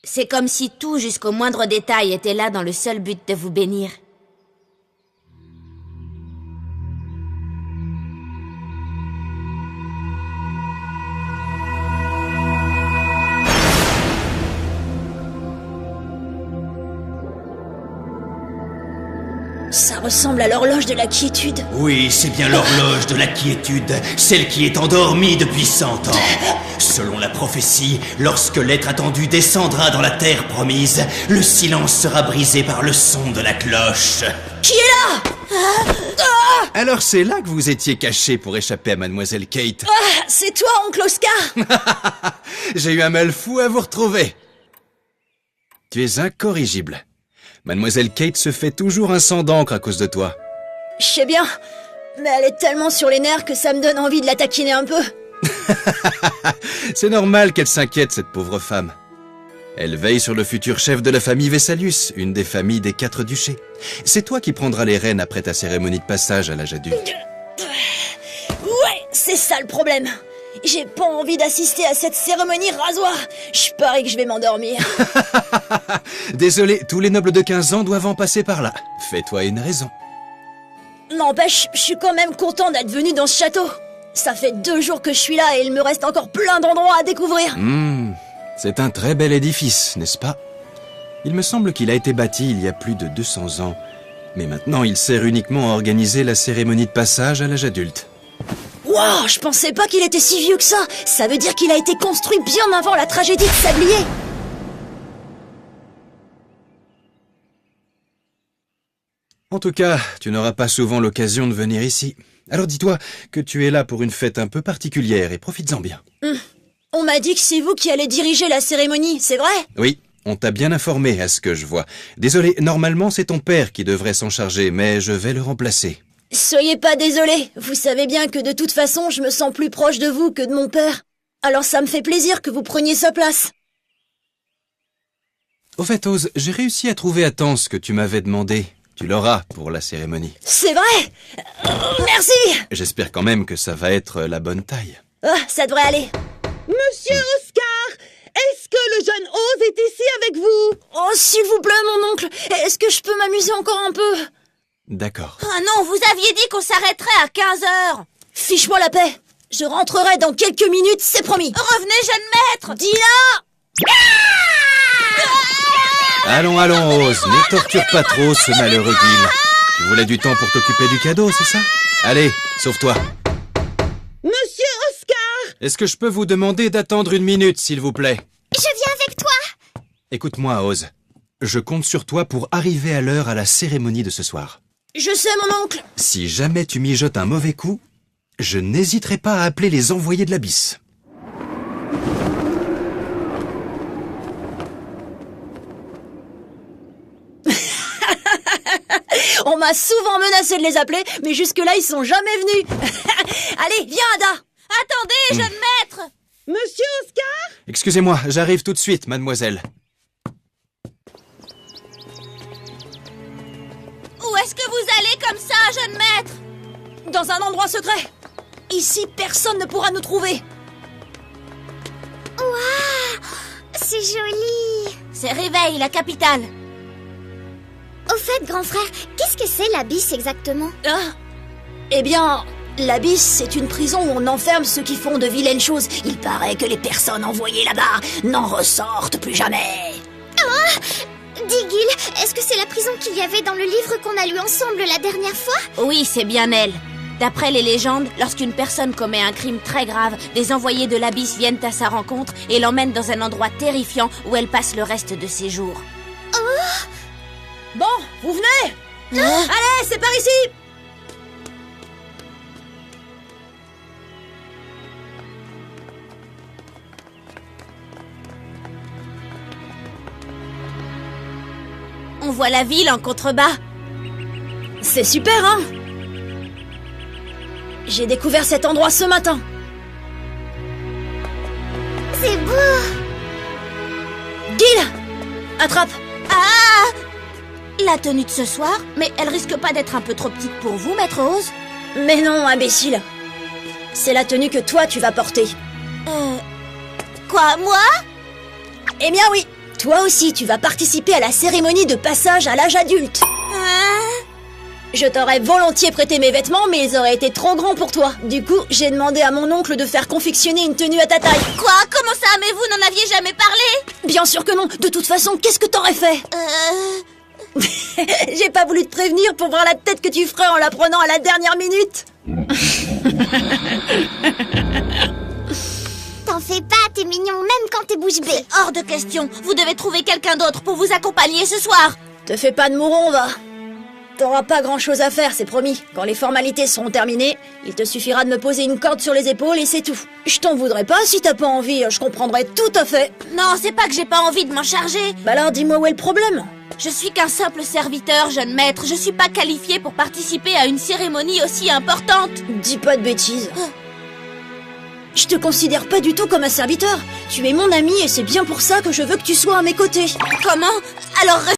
C'est comme si tout, jusqu'au moindre détail, était là dans le seul but de vous bénir. Ça ressemble à l'horloge de la quiétude. Oui, c'est bien l'horloge de la quiétude, celle qui est endormie depuis 100 ans. Selon la prophétie, lorsque l'être attendu descendra dans la terre promise, le silence sera brisé par le son de la cloche. Qui est là? Alors c'est là que vous étiez caché pour échapper à Mademoiselle Kate. Ah, c'est toi, oncle Oscar. J'ai eu un mal fou à vous retrouver. Tu es incorrigible. Mademoiselle Kate se fait toujours un sang d'encre à cause de toi. Je sais bien, mais elle est tellement sur les nerfs que ça me donne envie de la taquiner un peu. C'est normal qu'elle s'inquiète, cette pauvre femme. Elle veille sur le futur chef de la famille Vessalius, une des familles des 4 duchés. C'est toi qui prendras les rênes après ta cérémonie de passage à l'âge adulte. Ouais, c'est ça le problème. J'ai pas envie d'assister à cette cérémonie rasoir. Je parie que je vais m'endormir. Désolé, tous les nobles de 15 ans doivent en passer par là. Fais-toi une raison. N'empêche, je suis quand même content d'être venu dans ce château. Ça fait 2 jours que je suis là et il me reste encore plein d'endroits à découvrir. C'est un très bel édifice, n'est-ce pas? Il me semble qu'il a été bâti il y a plus de 200 ans. Mais maintenant, il sert uniquement à organiser la cérémonie de passage à l'âge adulte. Wow, je pensais pas qu'il était si vieux que ça. Ça veut dire qu'il a été construit bien avant la tragédie de Sablier. En tout cas, tu n'auras pas souvent l'occasion de venir ici. Alors dis-toi que tu es là pour une fête un peu particulière et profites-en bien. On m'a dit que c'est vous qui allez diriger la cérémonie, c'est vrai? Oui, on t'a bien informé à ce que je vois. Désolé, normalement c'est ton père qui devrait s'en charger, mais je vais le remplacer. Soyez pas désolé, vous savez bien que de toute façon, je me sens plus proche de vous que de mon père. Alors ça me fait plaisir que vous preniez sa place. Au fait, Oz, j'ai réussi à trouver à temps ce que tu m'avais demandé. Tu l'auras pour la cérémonie. C'est vrai? Merci! J'espère quand même que ça va être la bonne taille. Ah, ça devrait aller. Monsieur Oscar, est-ce que le jeune Oz est ici avec vous? Oh, s'il vous plaît, mon oncle, est-ce que je peux m'amuser encore un peu? D'accord. Ah non, vous aviez dit qu'on s'arrêterait à 15 heures. Fiche-moi la paix. Je rentrerai dans quelques minutes, c'est promis. Revenez, jeune maître. Dina! Allons, Oz, ne torture pas trop ce malheureux Gil. Tu voulais du temps pour t'occuper du cadeau, c'est ça? Allez, sauve-toi. Monsieur Oscar! Est-ce que je peux vous demander d'attendre 1 minute, s'il vous plaît? Je viens avec toi. Écoute-moi, Oz. Je compte sur toi pour arriver à l'heure à la cérémonie de ce soir. Je sais, mon oncle. Si jamais tu mijotes un mauvais coup, je n'hésiterai pas à appeler les envoyés de l'Abysse. On m'a souvent menacé de les appeler, mais jusque-là, ils sont jamais venus. Allez, viens, Ada. Attendez, jeune maître. Monsieur Oscar? Excusez-moi, j'arrive tout de suite, mademoiselle. Où est-ce que vous allez comme ça, jeune maître? Dans un endroit secret. Ici, personne ne pourra nous trouver. Waouh, c'est joli. C'est Réveil, la capitale. Au fait, grand frère, qu'est-ce que c'est l'Abysse exactement? Ah. Eh bien, l'Abysse, c'est une prison où on enferme ceux qui font de vilaines choses. Il paraît que les personnes envoyées là-bas n'en ressortent plus jamais. Dis, Gil, est-ce que c'est la prison qu'il y avait dans le livre qu'on a lu ensemble la dernière fois? Oui, c'est bien elle. D'après les légendes, lorsqu'une personne commet un crime très grave, des envoyés de l'Abysse viennent à sa rencontre et l'emmènent dans un endroit terrifiant où elle passe le reste de ses jours. Bon, vous venez? Allez, c'est par ici. On voit la ville en contrebas. C'est super, hein? J'ai découvert cet endroit ce matin. C'est beau. Gil, attrape. Ah! La tenue de ce soir, mais elle risque pas d'être un peu trop petite pour vous, maître Oz? Mais non, imbécile. C'est la tenue que toi, tu vas porter. Quoi, moi? Eh bien oui, Toi aussi, tu vas participer à la cérémonie de passage à l'âge adulte. Je t'aurais volontiers prêté mes vêtements, mais ils auraient été trop grands pour toi. Du coup, j'ai demandé à mon oncle de faire confectionner une tenue à ta taille. Quoi? Comment ça? Mais vous n'en aviez jamais parlé? Bien sûr que non. De toute façon, qu'est-ce que t'aurais fait? J'ai pas voulu te prévenir pour voir la tête que tu ferais en l'apprenant à la dernière minute. T'en fais pas, t'es mignon, même quand t'es bouche bée. Hors de question. Vous devez trouver quelqu'un d'autre pour vous accompagner ce soir. Te fais pas de mouron, va. T'auras pas grand-chose à faire, c'est promis. Quand les formalités seront terminées, il te suffira de me poser une corde sur les épaules et c'est tout. Je t'en voudrais pas si t'as pas envie, je comprendrais tout à fait. Non, c'est pas que j'ai pas envie de m'en charger. Bah alors dis-moi où est le problème? Je suis qu'un simple serviteur, jeune maître. Je suis pas qualifié pour participer à une cérémonie aussi importante. Dis pas de bêtises. Je te considère pas du tout comme un serviteur. Tu es mon ami et c'est bien pour ça que je veux que tu sois à mes côtés. Comment? Alors